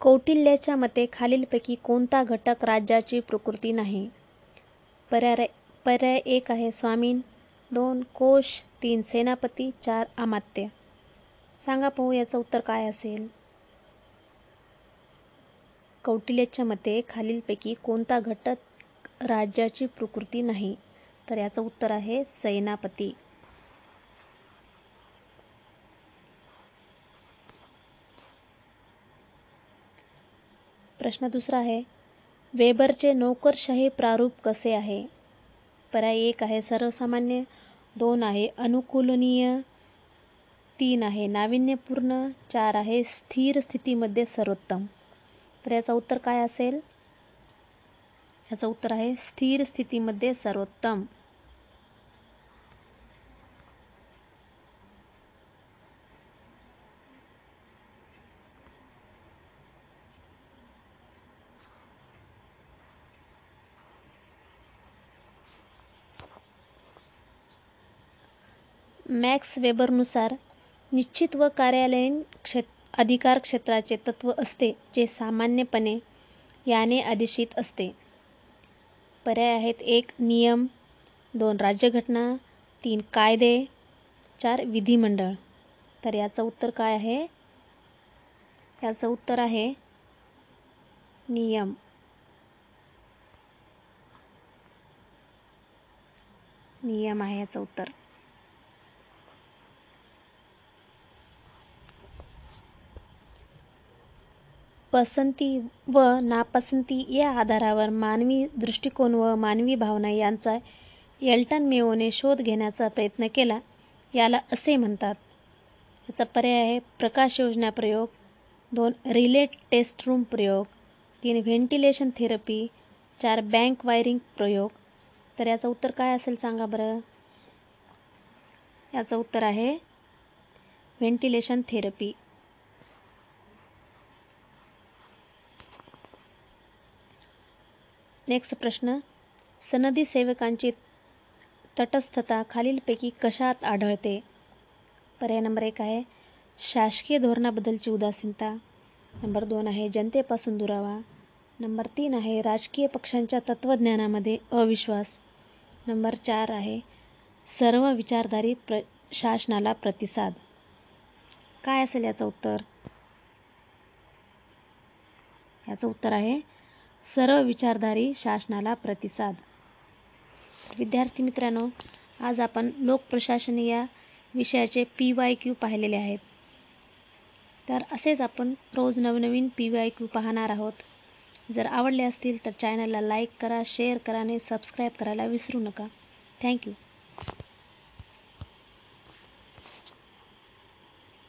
कौटिल्याच्या मते खालीलपैकी कोणता घटक राज्याची प्रकृती नाही? पर्याय 1 आहे स्वामीन, 2 कोश, 3 सेनापती, 4 अमात्य. सांगा पाहू याचं उत्तर काय असेल? कौटिल्याच्या मते खालीलपैकी कोणता घटक राज्याची प्रकृती नाही? तर याचं उत्तर आहे सेनापती. प्रश्न दुसरा आहे, वेबरचे नोकरशाही प्रारूप कसे आहे? पर्याय 1 आहे सर्वसामान्य, 2 आहे अनुकूलनीय, 3 आहे नाविन्यपूर्ण, 4 आहे स्थिर स्थितीमध्ये सर्वोत्तम. तर याचं उत्तर काय असेल? याचं उत्तर आहे स्थिर स्थितीमध्ये सर्वोत्तम. मॅक्स वेबरनुसार निश्चित व कार्यालयीन अधिकार क्षेत्राचे तत्व असते जे सामान्यपणे याने आदेशित असते. पर्याय आहेत 1 नियम, 2 राज्यघटना, 3 कायदे, 4 विधिमंडळ. तर याचं उत्तर काय आहे? याचं उत्तर आहे नियम. नियम आहे याचं उत्तर. पसंती व नापसंती या आधारावर मानवी दृष्टिकोन व मानवी भावना यांचा एल्टन मेयोने शोध घेण्याचा प्रयत्न केला. याला असे म्हणतात. याचा पर्याय आहे प्रकाश योजना प्रयोग, 2 रिले टेस्ट रूम प्रयोग, 3 व्हेंटिलेशन थेरपी, 4 बँक वायरिंग प्रयोग. तर याचं उत्तर काय असेल सांगा बरं? याचं उत्तर आहे व्हेंटिलेशन थेरपी. नेक्स्ट प्रश्न, सनदी सेवकांची तटस्थता खालीलपैकी कशात आढळते? पर्याय नंबर 1 आहे शासकीय धोरणाबद्दलची उदासीनता, नंबर 2 आहे जनतेपासून दुरावा, नंबर 3 आहे राजकीय पक्षांच्या तत्त्वज्ञानामध्ये अविश्वास, नंबर 4 आहे सर्व विचारधारी शासनाला प्रतिसाद. काय असेल याचं उत्तर? याचं उत्तर आहे सर्व विचारधारी शासनाला प्रतिसाद. विद्यार्थी मित्रांनो, आज आपण लोकप्रशासन या विषयाचे PYQ पाहिलेले आहेत. तर असेच आपण रोज नवनवीन PYQ पाहणार आहोत. जर आवडले असतील तर चॅनलला लाईक करा, शेअर करा आणि सबस्क्राईब करायला विसरू नका. थँक्यू.